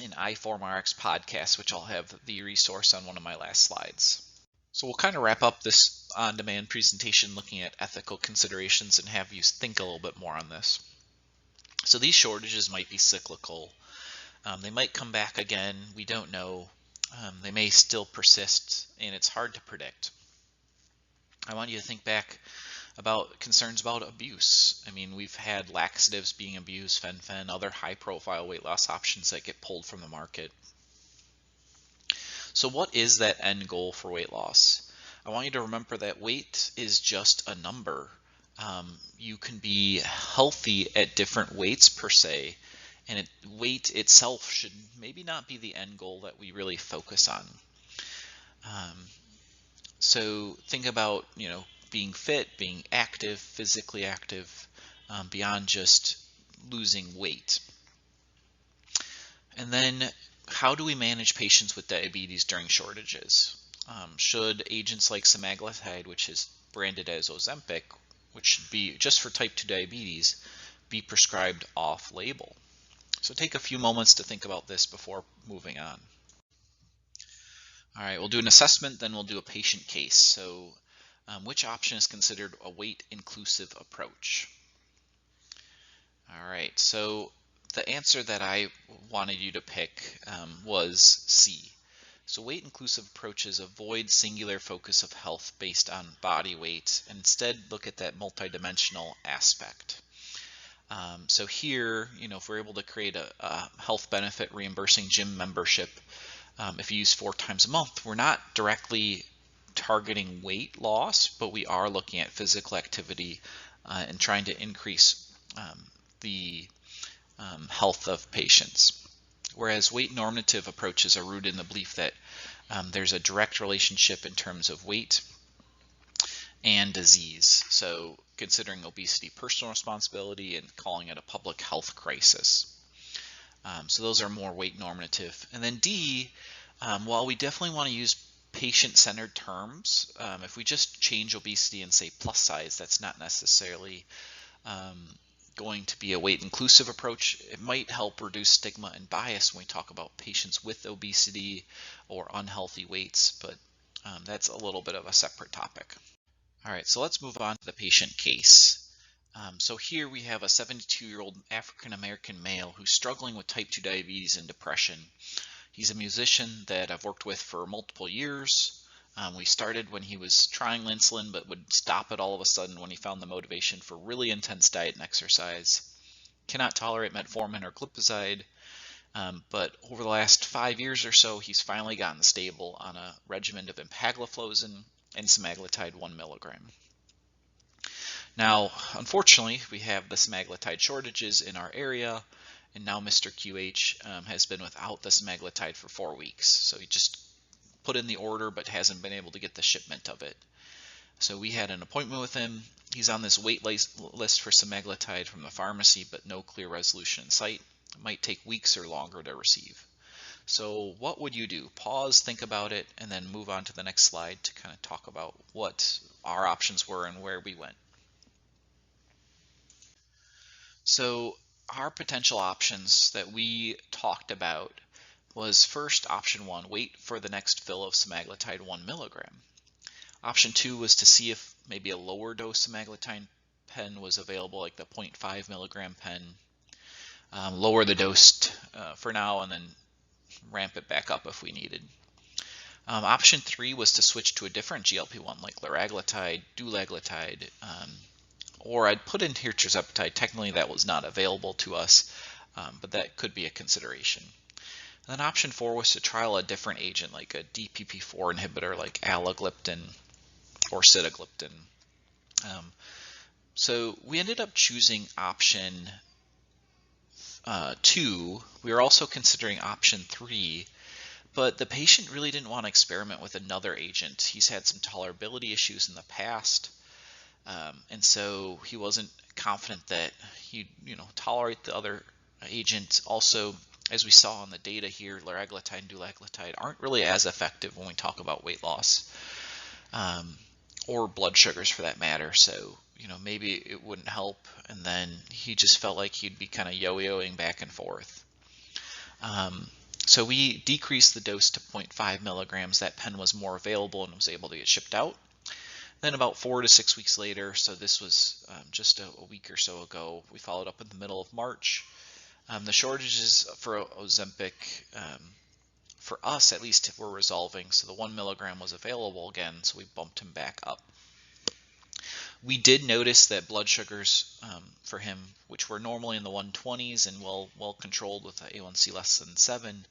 an iFormRx podcast, which I'll have the resource on one of my last slides. So we'll kind of wrap up this on-demand presentation looking at ethical considerations and have you think a little bit more on this. So these shortages might be cyclical. They might come back again. We don't know. They may still persist, and it's hard to predict. I want you to think back about concerns about abuse. I mean, we've had laxatives being abused, fen-phen, other high-profile weight loss options that get pulled from the market. So what is that end goal for weight loss? I want you to remember that weight is just a number. You can be healthy at different weights per se, and weight itself should maybe not be the end goal that we really focus on. So think about, being fit, being active, physically active, beyond just losing weight. And then how do we manage patients with diabetes during shortages? Should agents like semaglutide, which is branded as Ozempic, which should be just for type 2 diabetes, be prescribed off-label? So take a few moments to think about this before moving on. All right, we'll do an assessment, then we'll do a patient case. So which option is considered a weight-inclusive approach? All right, so the answer that I wanted you to pick was C. So weight-inclusive approaches avoid singular focus of health based on body weight and instead look at that multidimensional aspect. So here, if we're able to create a health benefit reimbursing gym membership, if you use 4 times a month, we're not directly targeting weight loss, but we are looking at physical activity and trying to increase the health of patients. Whereas weight normative approaches are rooted in the belief that there's a direct relationship in terms of weight and disease. So considering obesity personal responsibility and calling it a public health crisis. So those are more weight normative. And then D, while we definitely want to use patient-centered terms, if we just change obesity and say plus size, that's not necessarily going to be a weight-inclusive approach. It might help reduce stigma and bias when we talk about patients with obesity or unhealthy weights, but that's a little bit of a separate topic. All right, so let's move on to the patient case. So here we have a 72-year-old African-American male who's struggling with type 2 diabetes and depression. He's a musician that I've worked with for multiple years. We started when he was trying insulin, but would stop it all of a sudden when he found the motivation for really intense diet and exercise. Cannot tolerate metformin or glipizide, but over the last 5 years or so, he's finally gotten stable on a regimen of empagliflozin and semaglutide 1 milligram. Now, unfortunately, we have the semaglutide shortages in our area, and now Mr. QH has been without the semaglutide for 4 weeks. So he just put in the order but hasn't been able to get the shipment of it. So we had an appointment with him. He's on this wait list for semaglutide from the pharmacy, but no clear resolution in sight. It might take weeks or longer to receive. So what would you do? Pause, think about it, and then move on to the next slide to kind of talk about what our options were and where we went. So our potential options that we talked about was first option 1, wait for the next fill of semaglutide 1 milligram. Option 2 was to see if maybe a lower dose semaglutide pen was available, like the 0.5 milligram pen. Lower the dose for now and then ramp it back up if we needed. Option 3 was to switch to a different GLP-1 like liraglutide, dulaglutide, or I'd put in here tirzepatide. Technically that was not available to us, but that could be a consideration. And then option 4 was to trial a different agent like a DPP-4 inhibitor like alogliptin or sitagliptin. So we ended up choosing option 2. We were also considering option 3, but the patient really didn't want to experiment with another agent. He's had some tolerability issues in the past, and so he wasn't confident that he'd tolerate the other agent. Also, as we saw in the data here, liraglutide and dulaglutide aren't really as effective when we talk about weight loss, or blood sugars for that matter. So maybe it wouldn't help, and then he just felt like he'd be kind of yo-yoing back and forth. So we decreased the dose to 0.5 milligrams. That pen was more available and was able to get shipped out. Then about 4 to 6 weeks later, so this was just a week or so ago, we followed up in the middle of March. The shortages for Ozempic, for us at least, were resolving. So the 1 milligram was available again, so we bumped him back up. We did notice that blood sugars for him, which were normally in the 120s and well controlled with A1C less than 7,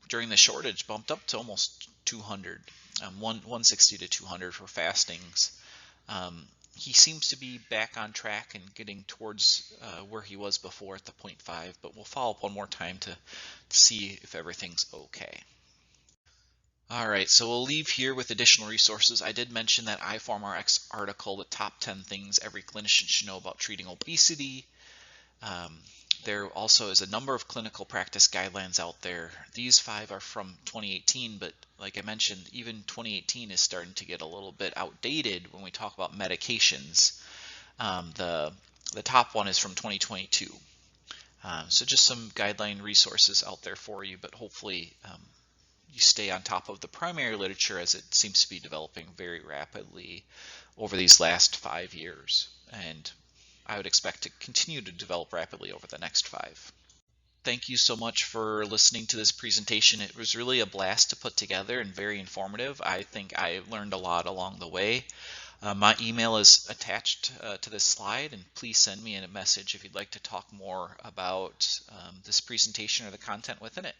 during the shortage bumped up to almost 200, 160 to 200 for fastings. He seems to be back on track and getting towards where he was before at the 0.5, but we'll follow up one more time to see if everything's okay. All right, so we'll leave here with additional resources. I did mention that iPharmRx article, the top 10 things every clinician should know about treating obesity. There also is a number of clinical practice guidelines out there. These 5 are from 2018, but like I mentioned, even 2018 is starting to get a little bit outdated when we talk about medications. The top one is from 2022. So just some guideline resources out there for you, but hopefully you stay on top of the primary literature as it seems to be developing very rapidly over these last 5 years. And I would expect to continue to develop rapidly over the next 5. Thank you so much for listening to this presentation. It was really a blast to put together and very informative. I think I learned a lot along the way. My email is attached to this slide, and please send me a message if you'd like to talk more about this presentation or the content within it.